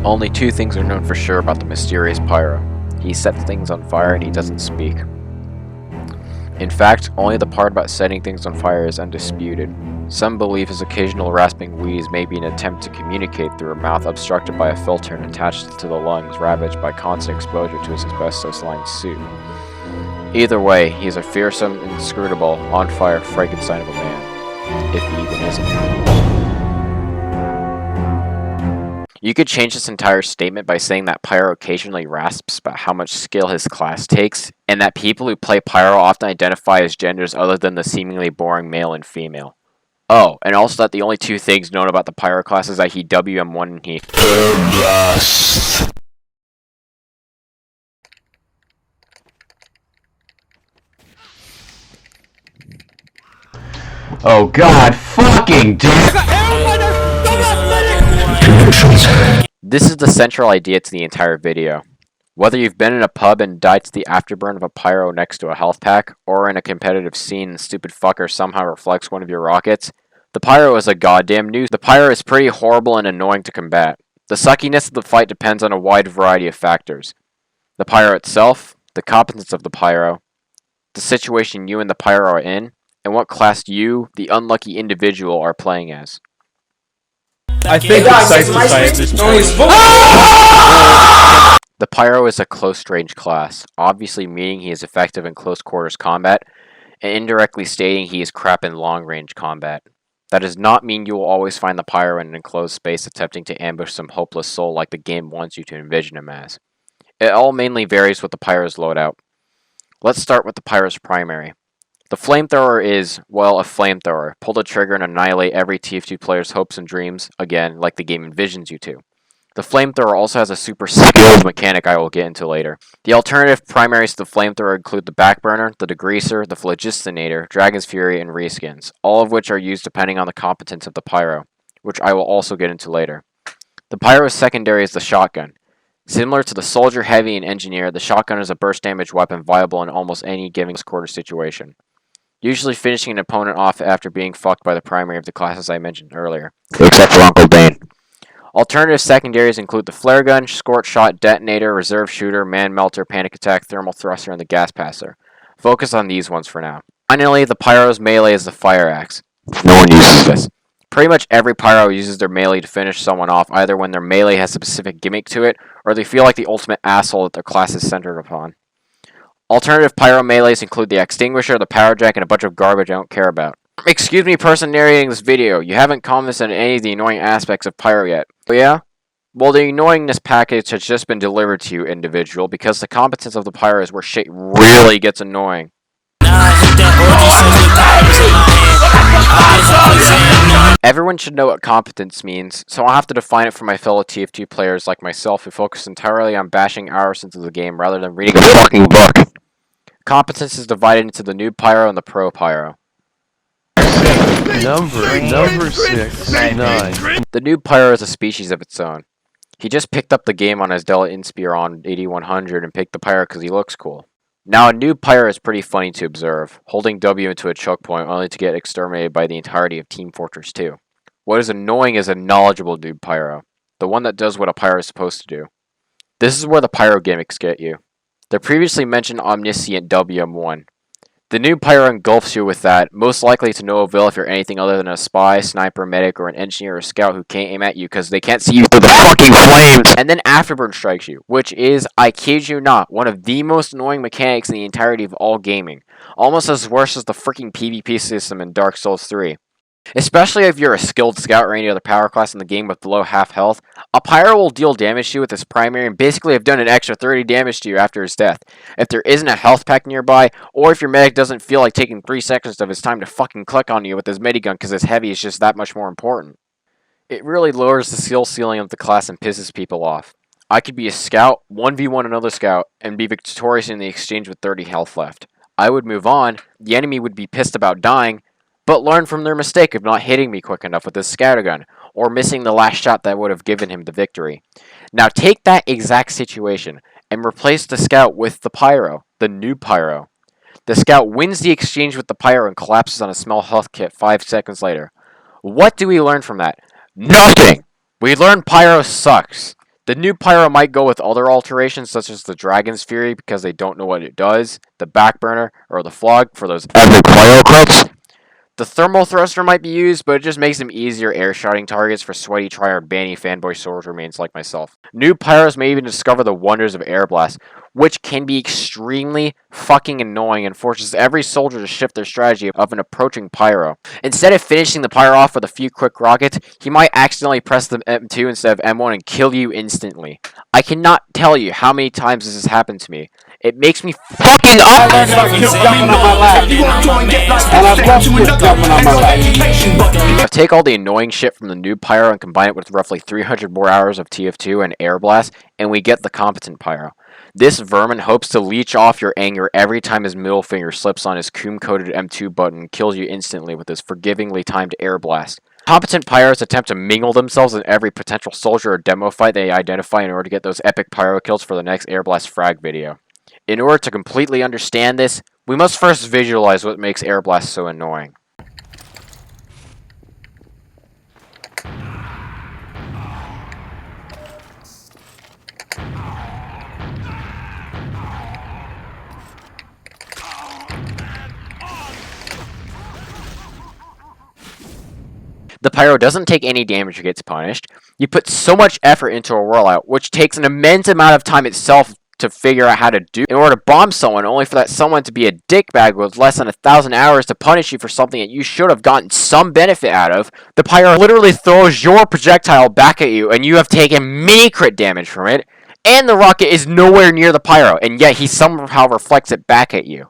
Only two things are known for sure about the mysterious Pyro. He sets things on fire and he doesn't speak. In fact, only the part about setting things on fire is undisputed. Some believe his occasional rasping wheeze may be an attempt to communicate through a mouth obstructed by a filter and attached to the lungs ravaged by constant exposure to his asbestos-lined suit. Either way, he is a fearsome, inscrutable, on-fire Frankenstein of a man. If he even isn't. You could change this entire statement by saying that Pyro occasionally rasps about how much skill his class takes, and that people who play Pyro often identify as genders other than the seemingly boring male and female. Oh, and also that the only two things known about the Pyro class is that he WM1 and he Airblast. Oh god, fucking damn! This is the central idea to the entire video. Whether you've been in a pub and died to the afterburn of a Pyro next to a health pack, or in a competitive scene and the stupid fucker somehow reflects one of your rockets, the Pyro is a goddamn nuisance. The Pyro is pretty horrible and annoying to combat. The suckiness of the fight depends on a wide variety of factors. The Pyro itself, the competence of the Pyro, the situation you and the Pyro are in, and what class you, the unlucky individual, are playing as. I think it's safe to say at this point. The Pyro is a close-range class, obviously meaning he is effective in close-quarters combat, and indirectly stating he is crap in long-range combat. That does not mean you will always find the Pyro in an enclosed space attempting to ambush some hopeless soul like the game wants you to envision him as. It all mainly varies with the Pyro's loadout. Let's start with the Pyro's primary. The flamethrower is, well, a flamethrower. Pull the trigger and annihilate every TF2 player's hopes and dreams, again, like the game envisions you to. The flamethrower also has a super skilled mechanic I will get into later. The alternative primaries to the flamethrower include the backburner, the degreaser, the phlogistinator, dragon's fury, and reskins, all of which are used depending on the competence of the Pyro, which I will also get into later. The Pyro's secondary is the shotgun. Similar to the soldier, heavy, and engineer, the shotgun is a burst damage weapon viable in almost any given quarter situation, usually finishing an opponent off after being fucked by the primary of the classes I mentioned earlier, except for Uncle Dane. Alternative secondaries include the flare gun, scorch shot, detonator, reserve shooter, man melter, panic attack, thermal thruster, and the gas passer. Focus on these ones for now. Finally, the Pyro's melee is the fire axe. No one uses this. Pretty much every Pyro uses their melee to finish someone off, either when their melee has a specific gimmick to it, or they feel like the ultimate asshole that their class is centered upon. Alternative Pyro melees include the extinguisher, the power jack, and a bunch of garbage I don't care about. Excuse me, person narrating this video, you haven't commented on any of the annoying aspects of Pyro yet. Oh yeah? Well, the annoyingness package has just been delivered to you, individual, because the competence of the Pyro is where shit really gets annoying. Everyone should know what competence means, so I'll have to define it for my fellow TF2 players like myself who focus entirely on bashing hours into the game rather than reading a fucking book. Competence is divided into the Noob Pyro and the Pro Pyro. Number 6, 9. The Noob Pyro is a species of its own. He just picked up the game on his Dell Inspiron 8100 and picked the Pyro because he looks cool. Now, a Noob Pyro is pretty funny to observe, holding W into a choke point only to get exterminated by the entirety of Team Fortress 2. What is annoying is a knowledgeable Noob Pyro, the one that does what a Pyro is supposed to do. This is where the Pyro gimmicks get you. The previously mentioned omniscient WM1. The Noob Pyro engulfs you with that, most likely to no avail if you're anything other than a spy, sniper, medic, or an engineer or scout who can't aim at you because they can't see you through the fucking flames! And then Afterburn strikes you, which is, I kid you not, one of the most annoying mechanics in the entirety of all gaming. Almost as worse as the freaking PvP system in Dark Souls 3. Especially if you're a skilled scout or any other power class in the game with below half health, a Pyro will deal damage to you with his primary and basically have done an extra 30 damage to you after his death. If there isn't a health pack nearby, or if your medic doesn't feel like taking 3 seconds of his time to fucking click on you with his minigun because his heavy is just that much more important. It really lowers the skill ceiling of the class and pisses people off. I could be a scout, 1v1 another scout, and be victorious in the exchange with 30 health left. I would move on, the enemy would be pissed about dying, but learn from their mistake of not hitting me quick enough with his scattergun, or missing the last shot that would have given him the victory. Now take that exact situation, and replace the scout with the Pyro, the Noob Pyro. The scout wins the exchange with the Pyro and collapses on a small health kit 5 seconds later. What do we learn from that? Nothing! We learn Pyro sucks. The new Pyro might go with other alterations such as the Dragon's Fury because they don't know what it does, the Backburner, or the Flog for those epic Pyro clips. The Thermal Thruster might be used, but it just makes them easier air-shotting targets for sweaty tryhard banny fanboy soldier mains like myself. New Pyros may even discover the wonders of Airblast, which can be extremely fucking annoying and forces every soldier to shift their strategy of an approaching Pyro. Instead of finishing the Pyro off with a few quick rockets, he might accidentally press the M2 instead of M1 and kill you instantly. I cannot tell you how many times this has happened to me. It makes me fucking up! I take all the annoying shit from the new Pyro and combine it with roughly 300 more hours of TF2 and Airblast, and we get the competent Pyro. This vermin hopes to leech off your anger every time his middle finger slips on his coom-coated M2 button and kills you instantly with his forgivingly timed Airblast. Competent Pyros attempt to mingle themselves in every potential soldier or demo fight they identify in order to get those epic Pyro kills for the next Airblast frag video. In order to completely understand this, we must first visualize what makes Airblast so annoying. The Pyro doesn't take any damage or gets punished. You put so much effort into a rollout, which takes an immense amount of time itself to figure out how to do in order to bomb someone, only for that someone to be a dickbag with less than 1,000 hours to punish you for something that you should have gotten some benefit out of. The Pyro literally throws your projectile back at you, and you have taken mini crit damage from it, and the rocket is nowhere near the Pyro, and yet he somehow reflects it back at you.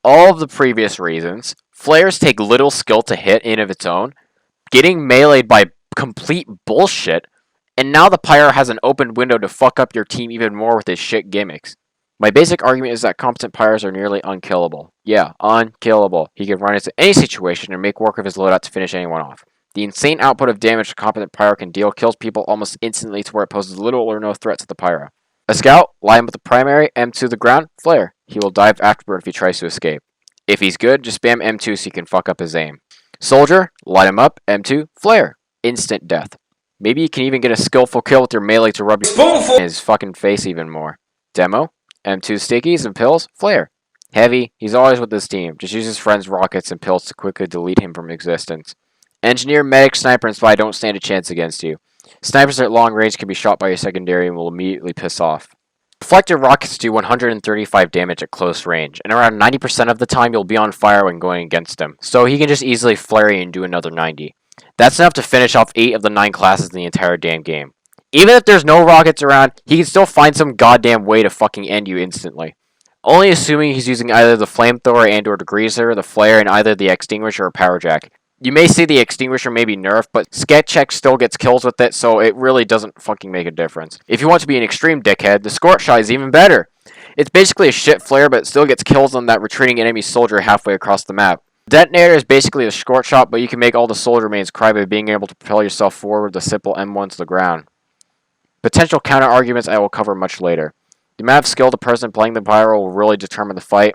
All of the previous reasons, flares take little skill to hit in of its own, getting meleeed by complete bullshit, and now the Pyro has an open window to fuck up your team even more with his shit gimmicks. My basic argument is that competent Pyros are nearly unkillable. Yeah, unkillable. He can run into any situation and make work of his loadout to finish anyone off. The insane output of damage a competent Pyro can deal kills people almost instantly to where it poses little or no threat to the Pyro. A scout, lie him with the primary, M2 to the ground, flare. He will dive afterward if he tries to escape. If he's good, just spam M2 so you can fuck up his aim. Soldier, light him up, M2, flare. Instant death. Maybe you can even get a skillful kill with your melee to rub in his fucking face even more. Demo, M2 stickies and pills, flare. Heavy, he's always with his team. Just use his friend's rockets and pills to quickly delete him from existence. Engineer, medic, sniper, and spy don't stand a chance against you. Snipers at long range can be shot by your secondary and will immediately piss off. Reflector rockets do 135 damage at close range, and around 90% of the time you'll be on fire when going against him, so he can just easily flare you and do another 90. That's enough to finish off 8 of the 9 classes in the entire damn game. Even if there's no rockets around, he can still find some goddamn way to fucking end you instantly. Only assuming he's using either the flamethrower and or degreaser, the flare, and either the extinguisher or power jack. You may see the extinguisher may be nerfed, but Sketch Check still gets kills with it, so it really doesn't fucking make a difference. If you want to be an extreme dickhead, the Scorch Shot is even better. It's basically a shit flare, but it still gets kills on that retreating enemy soldier halfway across the map. Detonator is basically a Scorch Shot, but you can make all the soldier mains cry by being able to propel yourself forward with a simple M1 to the ground. Potential counter-arguments I will cover much later. The amount of skill the person playing the Pyro will really determine the fight,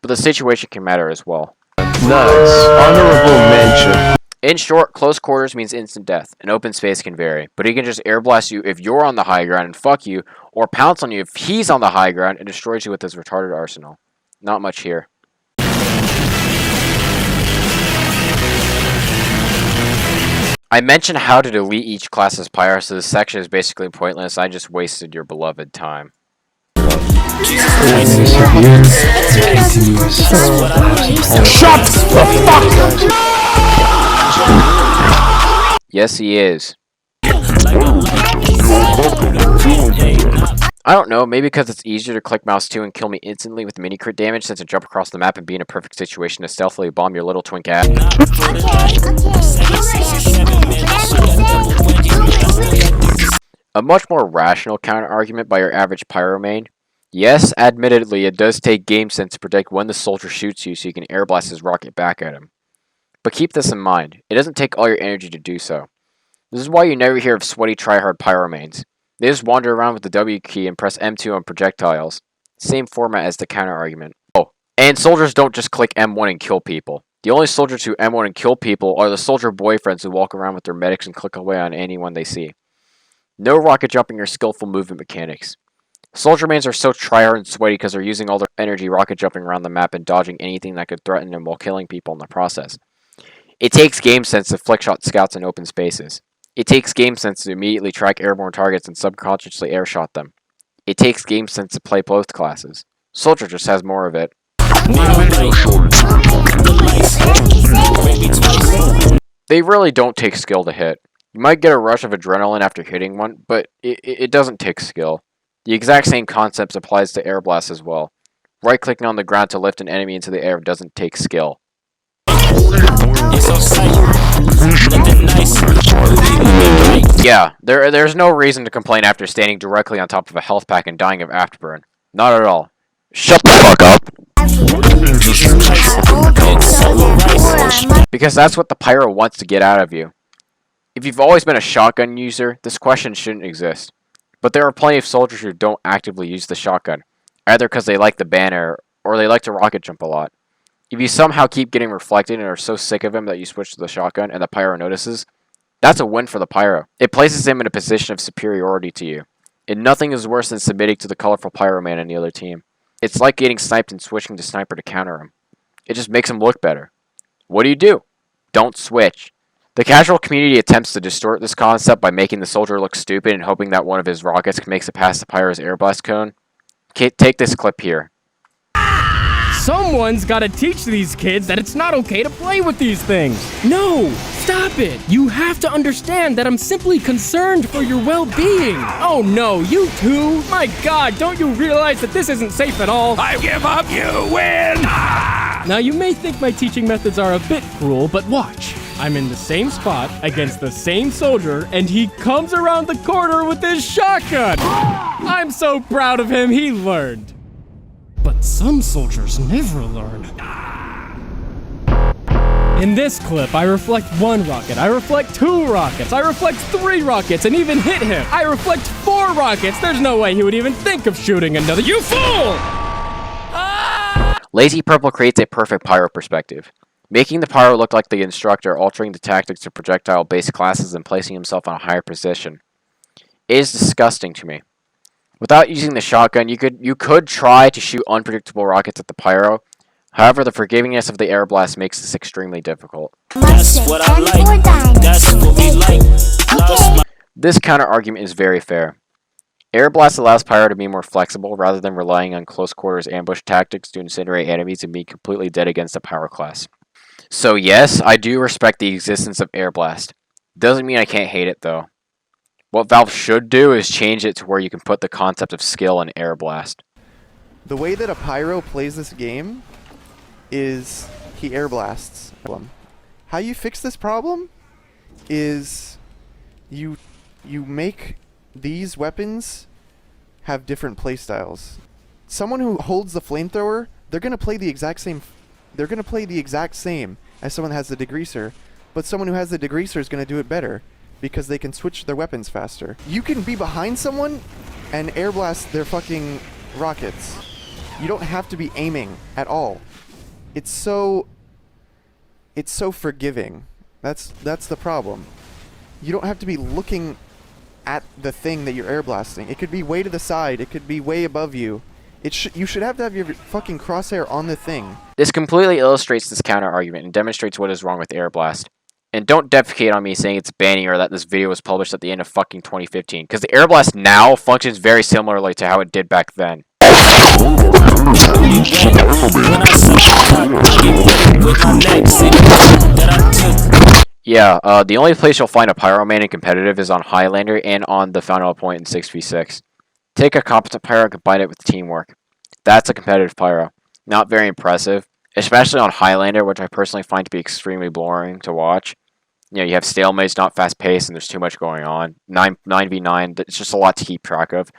but the situation can matter as well. Nice. Honorable mention. In short, close quarters means instant death, and open space can vary, but he can just airblast you if you're on the high ground and fuck you, or pounce on you if he's on the high ground and destroys you with his retarded arsenal. Not much here. I mentioned how to delete each class's Pyro, so this section is basically pointless. I just wasted your beloved time. Shut the fuck up! Yes, he is. I don't know, maybe because it's easier to click mouse 2 and kill me instantly with mini crit damage since I jump across the map and be in a perfect situation to stealthily bomb your little twink ass. A much more rational counter-argument by your average Pyro main. Yes, admittedly, it does take game sense to predict when the soldier shoots you so you can airblast his rocket back at him. But keep this in mind, it doesn't take all your energy to do so. This is why you never hear of sweaty tryhard Pyro mains. They just wander around with the W key and press M2 on projectiles. Same format as the counter argument. Oh, and soldiers don't just click M1 and kill people. The only soldiers who M1 and kill people are the soldier boyfriends who walk around with their medics and click away on anyone they see. No rocket jumping or skillful movement mechanics. Soldier mains are so tryhard and sweaty because they're using all their energy rocket jumping around the map and dodging anything that could threaten them while killing people in the process. It takes game sense to flickshot scouts in open spaces. It takes game sense to immediately track airborne targets and subconsciously airshot them. It takes game sense to play both classes. Soldier just has more of it. They really don't take skill to hit. You might get a rush of adrenaline after hitting one, but it doesn't take skill. The exact same concept applies to Airblast as well. Right-clicking on the ground to lift an enemy into the air doesn't take skill. Yeah, there's no reason to complain after standing directly on top of a health pack and dying of afterburn. Not at all. Shut the fuck up! Because that's what the Pyro wants to get out of you. If you've always been a shotgun user, this question shouldn't exist. But there are plenty of soldiers who don't actively use the shotgun, either because they like the banner, or they like to rocket jump a lot. If you somehow keep getting reflected and are so sick of him that you switch to the shotgun and the Pyro notices, that's a win for the Pyro. It places him in a position of superiority to you. And nothing is worse than submitting to the colorful Pyro man on the other team. It's like getting sniped and switching to sniper to counter him. It just makes him look better. What do? Don't switch. The casual community attempts to distort this concept by making the soldier look stupid and hoping that one of his rockets makes it past the Pyro's airblast cone. Take this clip here. Someone's gotta teach these kids that it's not okay to play with these things. No, stop it. You have to understand that I'm simply concerned for your well-being. Oh no, you too? My God, don't you realize that this isn't safe at all? I give up, you win! Now you may think my teaching methods are a bit cruel, but watch. I'm in the same spot against the same soldier, and he comes around the corner with his shotgun. I'm so proud of him, he learned. But some soldiers never learn. In this clip, I reflect 1 rocket, I reflect 2 rockets, I reflect 3 rockets and even hit him. I reflect 4 rockets. There's no way he would even think of shooting another. You fool! Lazy Purple creates a perfect Pyro perspective, making the Pyro look like the instructor, altering the tactics to projectile-based classes and placing himself on a higher position. It is disgusting to me. Without using the shotgun, you could try to shoot unpredictable rockets at the Pyro. However, the forgivingness of the Airblast makes this extremely difficult. That's what I like. That's what we like. This counter-argument is very fair. Airblast allows Pyro to be more flexible rather than relying on close-quarters ambush tactics to incinerate enemies and be completely dead against a Pyro class. So yes, I do respect the existence of Airblast. Doesn't mean I can't hate it, though. What Valve should do is change it to where you can put the concept of skill in Airblast. The way that a Pyro plays this game is he airblasts. How you fix this problem is you make these weapons have different playstyles. Someone who holds the flamethrower, they're gonna play the exact same. They're gonna play the exact same as someone who has the degreaser, but someone who has the degreaser is gonna do it better because they can switch their weapons faster. You can be behind someone and airblast their fucking rockets. You don't have to be aiming at all. It's so forgiving. That's the problem. You don't have to be looking at the thing that you're airblasting. It could be way to the side. It could be way above you. You should have to have your fucking crosshair on the thing. This completely illustrates this counter-argument and demonstrates what is wrong with Airblast. And don't defecate on me saying it's banning or that this video was published at the end of fucking 2015, because the Airblast now functions very similarly to how it did back then. Yeah, the only place you'll find a Pyro main in competitive is on Highlander and on the Final Point in 6v6. Take a competent Pyro and combine it with teamwork. That's a competitive Pyro. Not very impressive, especially on Highlander, which I personally find to be extremely boring to watch. You know, you have stalemates, not fast-paced, and there's too much going on. 9v9, it's just a lot to keep track of.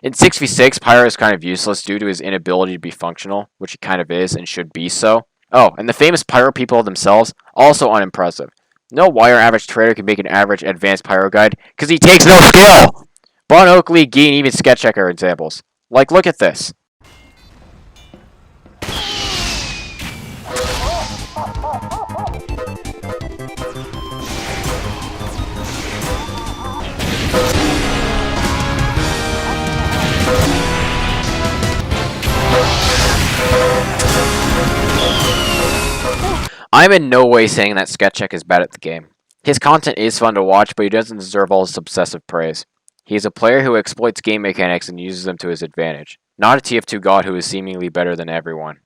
In 6v6, Pyro is kind of useless due to his inability to be functional, which he kind of is and should be so. Oh, and the famous Pyro people themselves, also unimpressive. No wire average trader can make an average advanced Pyro guide, because he takes no skill! Bon Oakley, Geen, even Sketch Check are examples. Like, look at this. I'm in no way saying that Sketch Check is bad at the game. His content is fun to watch, but he doesn't deserve all this obsessive praise. He is a player who exploits game mechanics and uses them to his advantage, not a TF2 god who is seemingly better than everyone.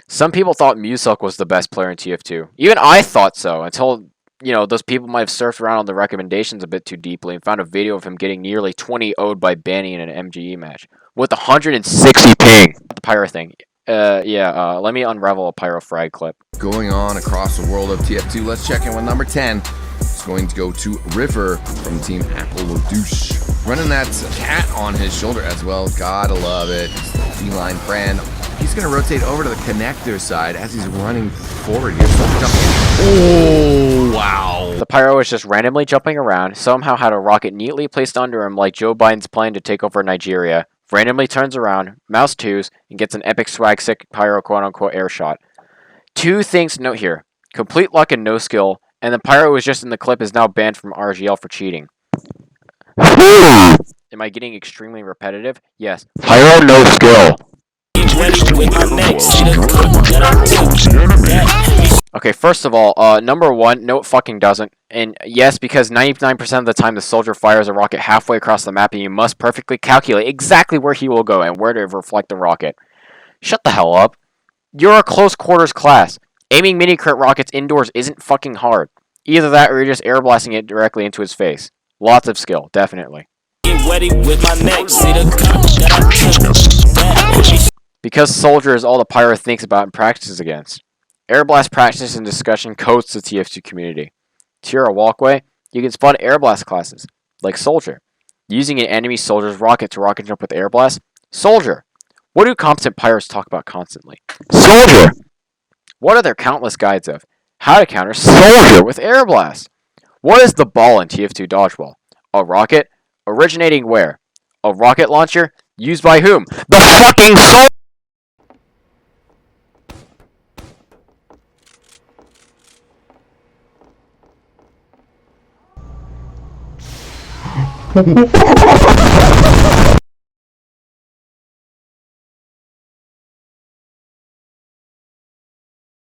Some people thought Muselk was the best player in TF2. Even I thought so, until, those people might have surfed around on the recommendations a bit too deeply and found a video of him getting nearly 20 0'd by Banny in an MGE match, with 160 ping. The Pyro thing. Let me unravel a Pyro frag clip. Going on across the world of TF2, let's check in with number 10. It's going to go to River from Team Appledouche. Running that cat on his shoulder as well. Gotta love it. D-line friend. He's going to rotate over to the connector side as he's running forward here. Oh, wow. The Pyro is just randomly jumping around, somehow had a rocket neatly placed under him like Joe Biden's plan to take over Nigeria, randomly turns around, mouse twos, and gets an epic swag sick Pyro quote-unquote air shot. Two things to note here. Complete luck and no skill, and the Pyro who was just in the clip is now banned from RGL for cheating. Am I getting extremely repetitive? Yes. Pyro no skill. Okay, first of all, number one, no it fucking doesn't. And yes, because 99% of the time the soldier fires a rocket halfway across the map and you must perfectly calculate exactly where he will go and where to reflect the rocket. Shut the hell up. You're a close quarters class. Aiming mini crit rockets indoors isn't fucking hard. Either that or you're just air blasting it directly into his face. Lots of skill, definitely. Because soldier is all the Pyro thinks about and practices against. Airblast practice and discussion coats the TF2 community. Tier walkway, you can spawn airblast classes, like soldier. Using an enemy soldier's rocket to rocket jump with airblast, soldier. What do competent Pyros talk about constantly? Soldier. What are their countless guides of? How to counter soldier with airblast. What is the ball in TF2 dodgeball? A rocket? Originating where? A rocket launcher? Used by whom? The fucking soldier.